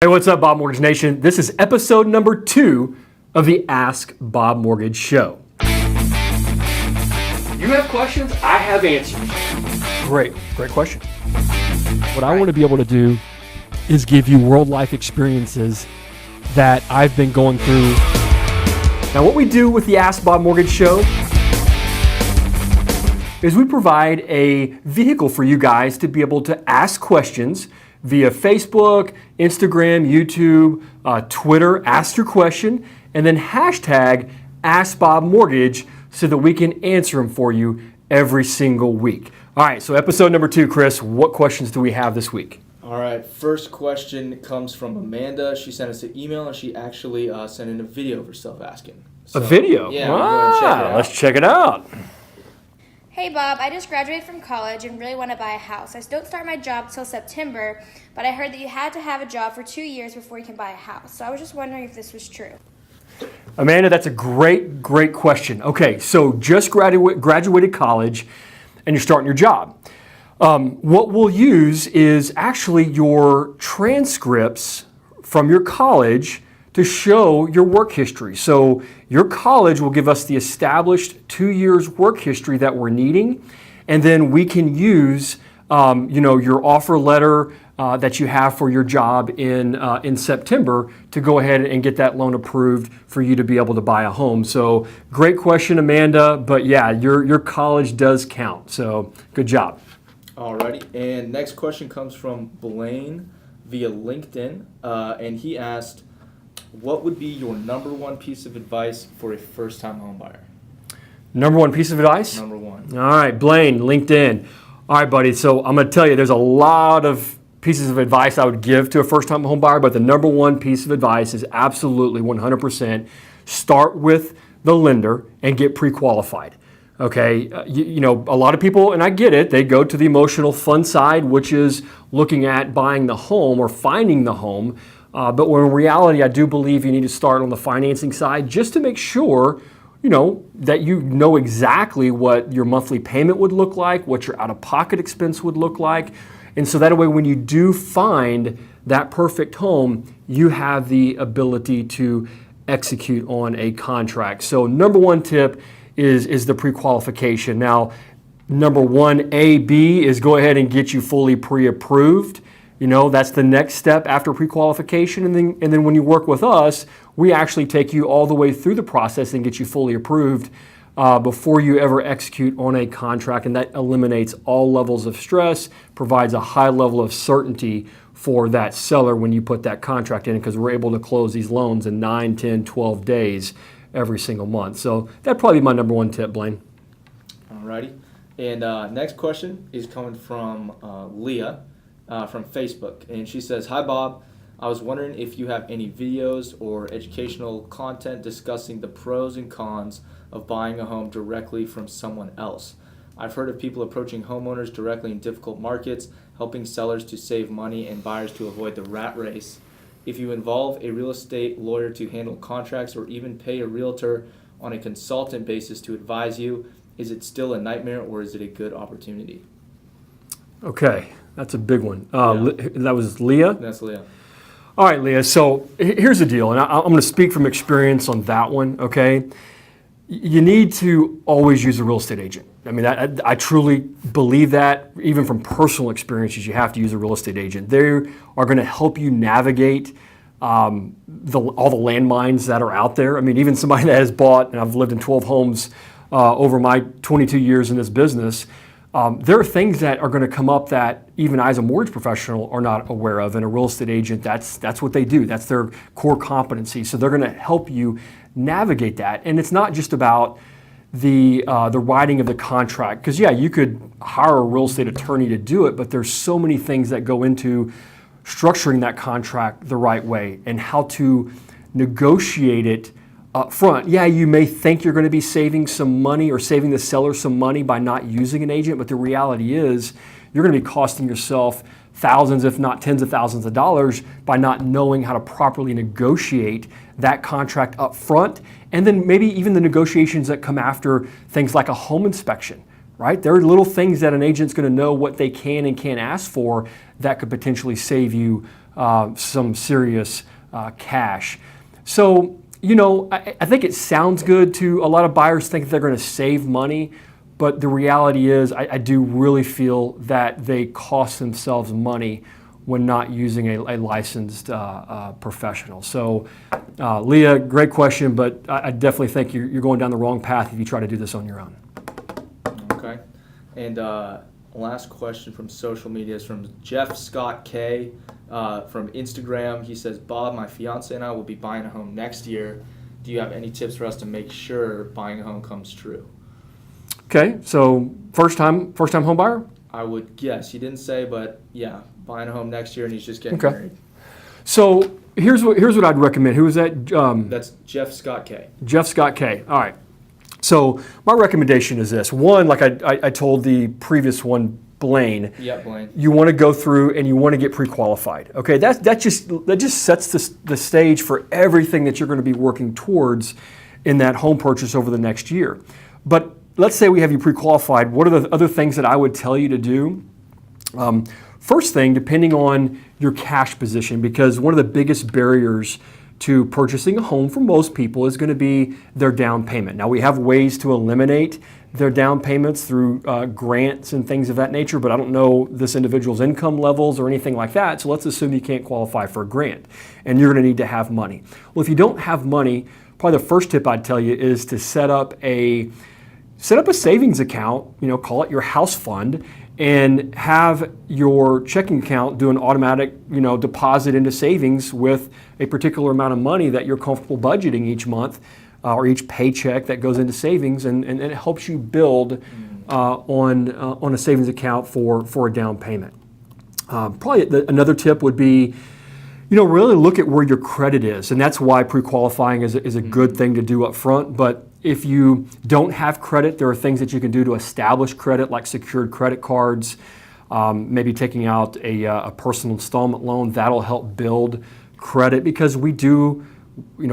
Hey, what's up, Bob Mortgage Nation? This is episode number 2 of the Ask Bob Mortgage Show. You have questions, I have answers. Great question. What I want to be able to do is give you world life experiences that I've been going through. Now, what we do with the Ask Bob Mortgage Show is we provide a vehicle for you guys to be able to ask questions via Facebook, Instagram, YouTube, Twitter. Ask your question, and then hashtag AskBobMortgage so that we can answer them for you every single week. All right, so episode number 2, Chris, what questions do we have this week? All right, first question comes from Amanda. She sent us an email, and she actually sent in a video of herself asking. So, a video? Yeah, we're going to check it out. Let's check it out. Hey Bob, I just graduated from college and really want to buy a house. I don't start my job till September, but I heard that you had to have a job for 2 years before you can buy a house. So I was just wondering if this was true. Amanda, that's a great question. Okay, so just graduated college and you're starting your job. What we'll use is actually your transcripts from your college to show your work history. So your college will give us the established 2 years work history that we're needing, and then we can use your offer letter that you have for your job in September to go ahead and get that loan approved for you to be able to buy a home. So great question, Amanda, but yeah, your college does count, so good job. Alrighty, and next question comes from Blaine via LinkedIn, and he asked, what would be your number one piece of advice for a first-time home buyer? Number one piece of advice? Number one. All right, Blaine, LinkedIn. All right, buddy, so I'm going to tell you there's a lot of pieces of advice I would give to a first-time home buyer, but the number one piece of advice is absolutely 100% start with the lender and get pre-qualified. Okay, a lot of people, and I get it, they go to the emotional fun side, which is looking at buying the home or finding the home. But when in reality, I do believe you need to start on the financing side just to make sure, that you know exactly what your monthly payment would look like, what your out-of-pocket expense would look like. And so that way, when you do find that perfect home, you have the ability to execute on a contract. So number one tip is the pre-qualification. Now, number 1A, is go ahead and get you fully pre-approved. That's the next step after pre-qualification. And then when you work with us, we actually take you all the way through the process and get you fully approved before you ever execute on a contract. And that eliminates all levels of stress, provides a high level of certainty for that seller when you put that contract in, because we're able to close these loans in 9, 10, 12 days every single month. So that'd probably be my number one tip, Blaine. Alrighty. And next question is coming from Leah. From Facebook, and she says, "Hi Bob, I was wondering if you have any videos or educational content discussing the pros and cons of buying a home directly from someone else. I've heard of people approaching homeowners directly in difficult markets, helping sellers to save money and buyers to avoid the rat race. If you involve a real estate lawyer to handle contracts or even pay a realtor on a consultant basis to advise you, is it still a nightmare or is it a good opportunity?" Okay. That's a big one. That was Leah? That's Leah. All right, Leah. So here's the deal, and I'm going to speak from experience on that one, okay? You need to always use a real estate agent. I mean, I truly believe that. Even from personal experiences, you have to use a real estate agent. They are going to help you navigate all the landmines that are out there. I mean, even somebody that has bought, and I've lived in 12 homes over my 22 years in this business, there are things that are going to come up that even I as a mortgage professional are not aware of, and a real estate agent, that's what they do. That's their core competency. So they're going to help you navigate that. And it's not just about the writing of the contract, because you could hire a real estate attorney to do it, but there's so many things that go into structuring that contract the right way and how to negotiate it up front. You may think you're going to be saving some money or saving the seller some money by not using an agent, but the reality is you're going to be costing yourself thousands, if not tens of thousands of dollars by not knowing how to properly negotiate that contract up front. And then maybe even the negotiations that come after things like a home inspection, right? There are little things that an agent's going to know what they can and can't ask for that could potentially save you some serious cash. So, I think it sounds good to a lot of buyers think they're going to save money, but the reality is I do really feel that they cost themselves money when not using a licensed professional. So, Leah, great question, but I definitely think you're going down the wrong path if you try to do this on your own. Okay. And last question from social media is from Jeff Scott K from Instagram. He says, Bob, my fiance and I will be buying a home next year. Do you have any tips for us to make sure buying a home comes true? Okay, so first time home buyer? I would guess. He didn't say, but yeah, buying a home next year and he's just getting Okay. married. So here's what I'd recommend. Who was that? That's Jeff Scott K. Jeff Scott K. All right. So my recommendation is this. One, like I told the previous one, Blaine. Yeah, Blaine. You want to go through and you want to get pre-qualified. Okay, that just sets the stage for everything that you're going to be working towards in that home purchase over the next year. But let's say we have you pre-qualified. What are the other things that I would tell you to do? First thing, depending on your cash position, because one of the biggest barriers to purchasing a home for most people is going to be their down payment. Now, we have ways to eliminate their down payments through grants and things of that nature, but I don't know this individual's income levels or anything like that, so let's assume you can't qualify for a grant, and you're going to need to have money. Well, if you don't have money, probably the first tip I'd tell you is to set up a savings account, call it your house fund, and have your checking account do an automatic, deposit into savings with a particular amount of money that you're comfortable budgeting each month or each paycheck that goes into savings, and it helps you build on a savings account for a down payment. Probably another tip would be, really look at where your credit is, and that's why pre-qualifying is a good thing to do up front. But if you don't have credit, there are things that you can do to establish credit, like secured credit cards, maybe taking out a personal installment loan. That'll help build credit, because we do,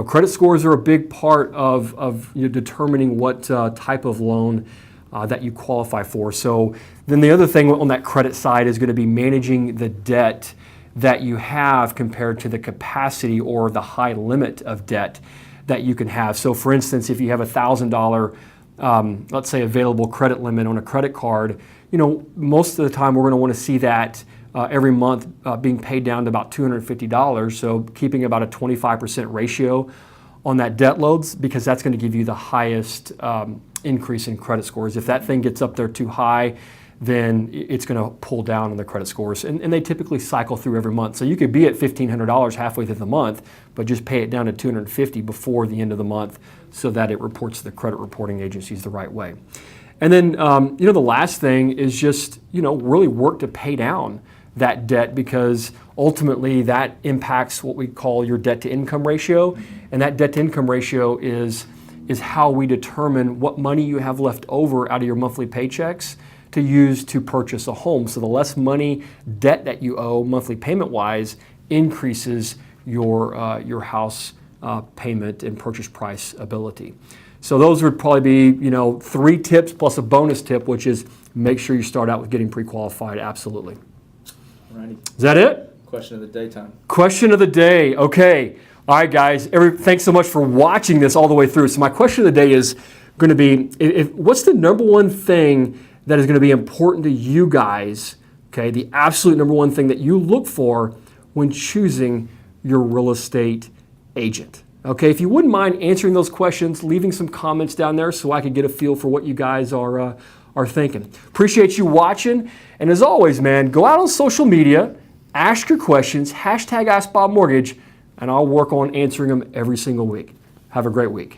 credit scores are a big part of determining what type of loan that you qualify for. So then the other thing on that credit side is going to be managing the debt that you have compared to the capacity or the high limit of debt that you can have. So for instance, if you have $1,000, let's say, available credit limit on a credit card, most of the time we're going to want to see that every month being paid down to about $250. So keeping about a 25% ratio on that debt loads, because that's going to give you the highest increase in credit scores. If that thing gets up there too high, then it's going to pull down on the credit scores. And they typically cycle through every month. So you could be at $1,500 halfway through the month, but just pay it down to $250 before the end of the month so that it reports to the credit reporting agencies the right way. And then, the last thing is just, really work to pay down that debt, because ultimately that impacts what we call your debt to income ratio. And that debt to income ratio is how we determine what money you have left over out of your monthly paychecks to use to purchase a home. So the less debt that you owe monthly payment-wise increases your house payment and purchase price ability. So those would probably be 3 tips plus a bonus tip, which is make sure you start out with getting pre-qualified. Absolutely. Alrighty. Is that it? Question of the day time. Question of the day. Okay. All right, guys. Thanks so much for watching this all the way through. So my question of the day is going to be, what's the number one thing that is going to be important to you guys, okay, the absolute number one thing that you look for when choosing your real estate agent? Okay, if you wouldn't mind answering those questions, leaving some comments down there so I could get a feel for what you guys are thinking. Appreciate you watching, and as always, man, go out on social media, ask your questions, #AskBobMortgage, and I'll work on answering them every single week. Have a great week.